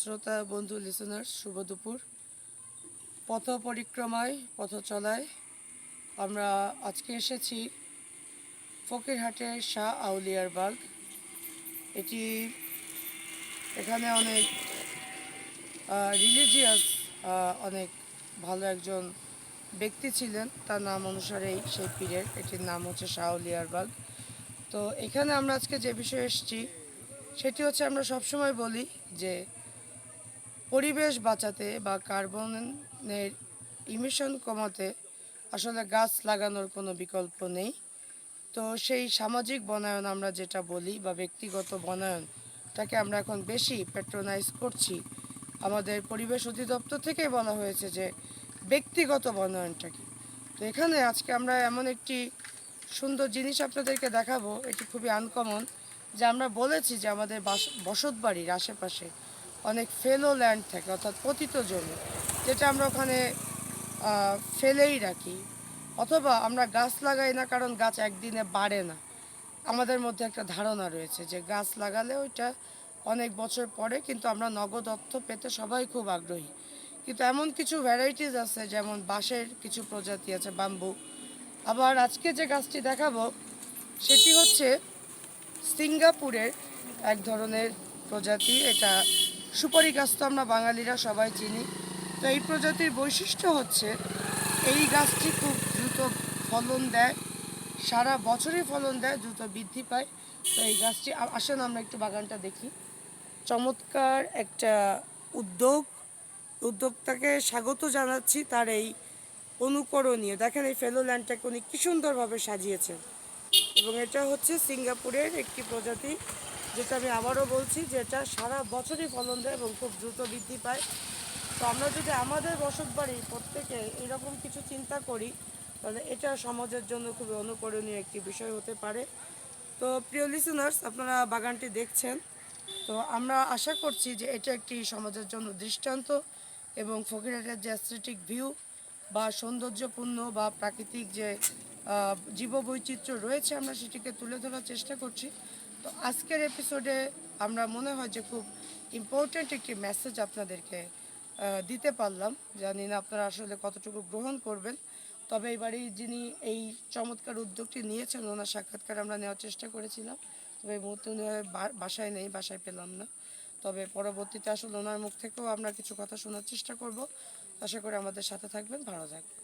শ্রোতা বন্ধু লিসেনার, শুভ দুপুর। পথ পরিক্রমায় পথ চলায় আমরা আজকে এসেছি ফকিরহাটের শাহ আউলিয়ার বাগ। এখানে অনেক রিলিজিয়াস অনেক ভালো একজন ব্যক্তি ছিলেন, তার নাম অনুসারেই সেই পীরের এটির নাম হচ্ছে শাহ আউলিয়ার বাগ। তো এখানে আমরা আজকে যে বিষয়ে এসেছি সেটি হচ্ছে, আমরা সবসময় বলি যে পরিবেশ বাঁচাতে বা কার্বনের ইমিশন কমাতে আসলে গাছ লাগানোর কোনো বিকল্প নেই। তো সেই সামাজিক বনায়ন আমরা যেটা বলি বা ব্যক্তিগত বনায়নটাকে আমরা এখন বেশি প্যাট্রোনাইজ করছি। আমাদের পরিবেশ অধিদপ্তর থেকেই বলা হয়েছে যে ব্যক্তিগত বনায়নটা কি। তো এখানে আজকে আমরা এমন একটি সুন্দর জিনিস আপনাদেরকে দেখাবো, এটি খুবই আনকমন, যে আমরা বলেছি যে আমাদের বসত বাড়ির আশেপাশে অনেক ফেলো ল্যান্ড থাকে, অর্থাৎ পতিত জমি, যেটা আমরা ওখানে ফেলেই রাখি, অথবা আমরা গাছ লাগাই না কারণ গাছ একদিনে বাড়ে না। আমাদের মধ্যে একটা ধারণা রয়েছে যে গাছ লাগালে ওইটা অনেক বছর পরে, কিন্তু আমরা নগদ অর্থ পেতে সবাই খুব আগ্রহী। কিন্তু এমন কিছু ভ্যারাইটিস আছে, যেমন বাঁশের কিছু প্রজাতি আছে, বাম্বু। আবার আজকে যে গাছটি দেখাবো সেটি হচ্ছে সিঙ্গাপুরের এক ধরনের প্রজাতি। এটা সুপারি গাছ, তো আমরা বাঙালিরা সবাই চিনি। তো এই প্রজাতির বৈশিষ্ট্য হচ্ছে এই গাছটি খুব দ্রুত ফলন দেয়, সারা বছরই ফলন দেয়, দ্রুত বৃদ্ধি পায়। তো এই গাছটি, আসেন আমরা একটু বাগানটা দেখি। চমৎকার একটা উদ্যোক্তাকে স্বাগত জানাচ্ছি তার এই অনুকরণীয়। দেখেন এই ফেলো ল্যান্ডটাকে উনি কী সুন্দরভাবে সাজিয়েছেন। এবং এটা হচ্ছে সিঙ্গাপুরের একটি প্রজাতি, যেটা আমি আবারও বলছি যে এটা সারা বছরই ফলন দেয় এবং খুব দ্রুত বৃদ্ধি পায়। তো আমরা যদি আমাদের বসত বাড়ি প্রত্যেকে এরকম কিছু চিন্তা করি, তাহলে এটা সমাজের জন্য খুবই অনুকরণীয় একটি বিষয় হতে পারে। তো প্রিয় লিসেনার্স, আপনারা বাগানটি দেখছেন, তো আমরা আশা করছি যে এটা একটি সমাজের জন্য দৃষ্টান্ত, এবং ফকিরহাটের যে অ্যাস্থেটিক ভিউ বা সৌন্দর্যপূর্ণ বা প্রাকৃতিক যে জীববৈচিত্র্য রয়েছে, আমরা সেটিকে তুলে ধরার চেষ্টা করছি। তো আজকের এপিসোডে আমরা মনে হয় যে খুব ইম্পর্ট্যান্ট একটি মেসেজ আপনাদেরকে দিতে পারলাম। জানি না আপনারা আসলে কতটুকু গ্রহণ করবেন, তবে এবারেই যিনি এই চমৎকার উদ্যোগটি নিয়েছেন, ওনার সাক্ষাৎকার আমরা নেওয়ার চেষ্টা করেছিলাম। তবে এই মুহূর্তে উনি বাসায় নেই, বাসায় পেলাম না। তবে পরবর্তীতে আসলে ওনার মুখ থেকেও আমরা কিছু কথা শোনার চেষ্টা করব। আশা করি আমাদের সাথে থাকবেন। ভালো থাকবেন।